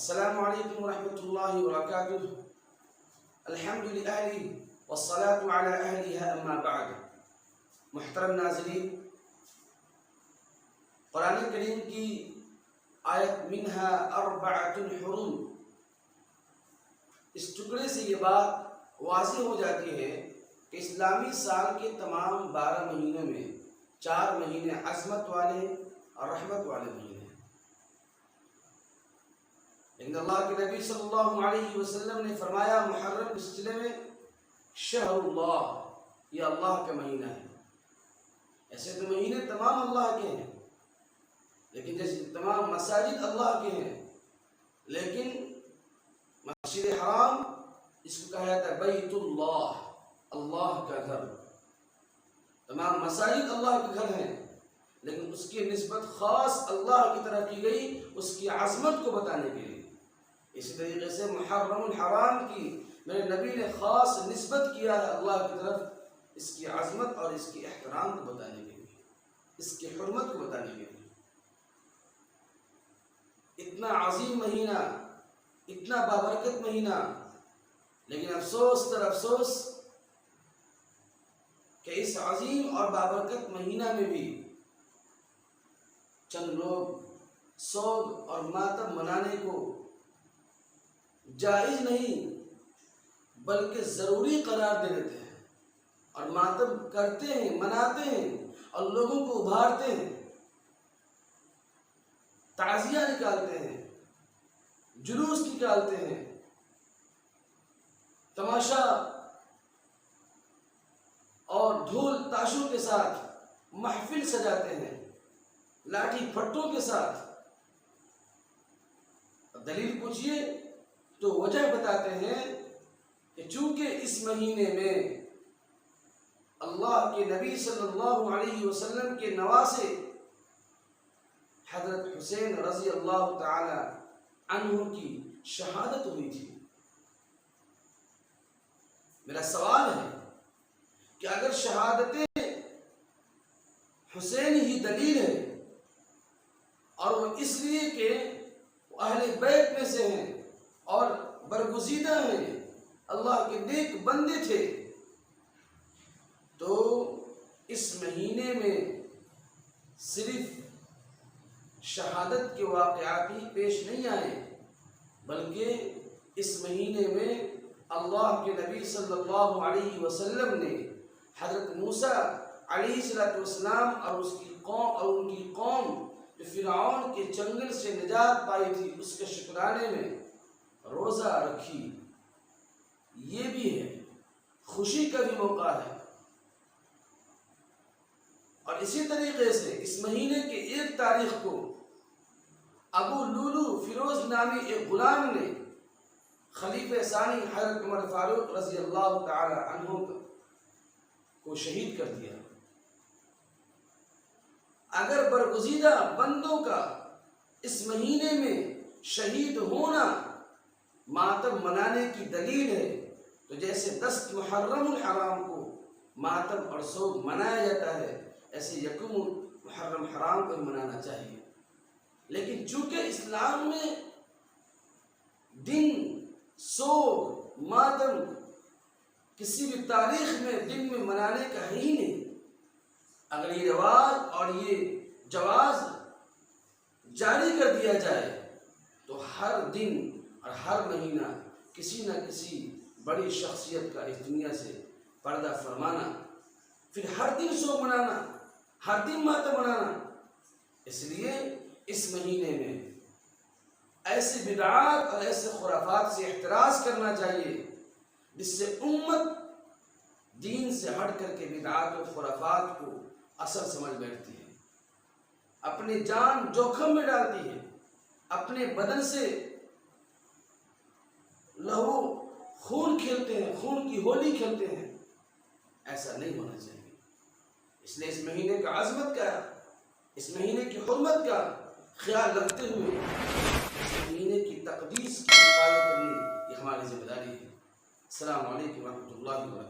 السلام علیکم ورحمۃ اللہ وبرکاتہ. الحمد للہ والصلاة علی اہلها اما بعد. محترم ناظرین، قرآن کریم کی آیت منہا اربعۃ حرم، اس ٹکڑے سے یہ بات واضح ہو جاتی ہے کہ اسلامی سال کے تمام 12 مہینوں میں 4 مہینے عظمت والے اور رحمت والے مہینے ہیں. لیکن اللہ کے نبی صلی اللہ علیہ وسلم نے فرمایا محرم کے سلسلے میں شہر اللہ، یہ اللہ کا مہینہ ہے. ایسے تو مہینے تمام اللہ کے ہیں، لیکن جیسے تمام مساجد اللہ کے ہیں، لیکن مسجد حرام اس کو کہا جاتا ہے بیت اللہ، اللہ کا گھر. تمام مساجد اللہ کے گھر ہیں، لیکن اس کی نسبت خاص اللہ کی طرف کی گئی اس کی عظمت کو بتانے کے لیے. اسی طریقے سے محرم الحرام کی میرے نبی نے خاص نسبت کیا ہے اللہ کی طرف، اس کی عظمت اور اس کی احترام کو بتانے کے لیے، اس کی حرمت کو بتانے کے لیے. اتنا عظیم مہینہ، اتنا بابرکت مہینہ، لیکن افسوس در افسوس کہ اس عظیم اور بابرکت مہینہ میں بھی چند لوگ سوگ اور ماتم منانے کو جائز نہیں بلکہ ضروری قرار دے دیتے ہیں اور ماتم کرتے ہیں، مناتے ہیں اور لوگوں کو ابھارتے ہیں، تعزیہ نکالتے ہیں، جلوس نکالتے ہیں، تماشا اور ڈھول تاشوں کے ساتھ محفل سجاتے ہیں، لاٹھی پھٹوں کے ساتھ. دلیل پوچھئے تو وجہ بتاتے ہیں کہ چونکہ اس مہینے میں اللہ کے نبی صلی اللہ علیہ وسلم کے نواسے حضرت حسین رضی اللہ تعالی عنہ کی شہادت ہوئی تھی. میرا سوال ہے کہ اگر شہادت حسین ہی دلیل ہے اور وہ اس لیے کہ وہ اہل بیت میں سے ہیں اور برگزیدہ ہیں، اللہ کے نیک بندے تھے، تو اس مہینے میں صرف شہادت کے واقعات ہی پیش نہیں آئے، بلکہ اس مہینے میں اللہ کے نبی صلی اللہ علیہ وسلم نے حضرت موسیٰ علیہ السلام اور اس کی قوم اور ان کی قوم جو فرعون کے چنگل سے نجات پائی تھی اس کے شکرانے میں روزہ رکھی. یہ بھی ہے، خوشی کا بھی موقع ہے. اور اسی طریقے سے اس مہینے کے 1 تاریخ کو ابو لولو فیروز نامی ایک غلام نے خلیفہ ثانی حضرت عمر فاروق رضی اللہ تعالی عنہ کو شہید کر دیا. اگر برگزیدہ بندوں کا اس مہینے میں شہید ہونا ماتم منانے کی دلیل ہے، تو جیسے 10 محرم الحرام کو ماتم اور سوگ منایا جاتا ہے، ایسے 1 محرم حرام کو منانا چاہیے. لیکن چونکہ اسلام میں دن، سوگ، ماتم کسی بھی تاریخ میں دن میں منانے کا ہے ہی نہیں. اگر یہ رواج اور یہ جواز جاری کر دیا جائے تو ہر دن اور ہر مہینہ کسی نہ کسی بڑی شخصیت کا اس دنیا سے پردہ فرمانا، پھر ہر دن سوگ منانا، ہر دن ماتم منانا. اس لیے اس مہینے میں ایسے بدعات اور ایسے خرافات سے احتراز کرنا چاہیے جس سے امت دین سے ہٹ کر کے بدعات و خرافات کو اصل سمجھ بیٹھتی ہے، اپنی جان جوخم میں ڈالتی ہے، اپنے بدن سے لہو خون کھیلتے ہیں، خون کی ہولی کھیلتے ہیں. ایسا نہیں ہونا چاہیے. اس لیے اس مہینے کا عظمت کا، اس مہینے کی حرمت کا خیال رکھتے ہوئے اس مہینے کی تقدیس کی حفاظت کرنی یہ ہماری ذمہ داری ہے. السلام علیکم ورحمۃ اللہ وبرکاتہ.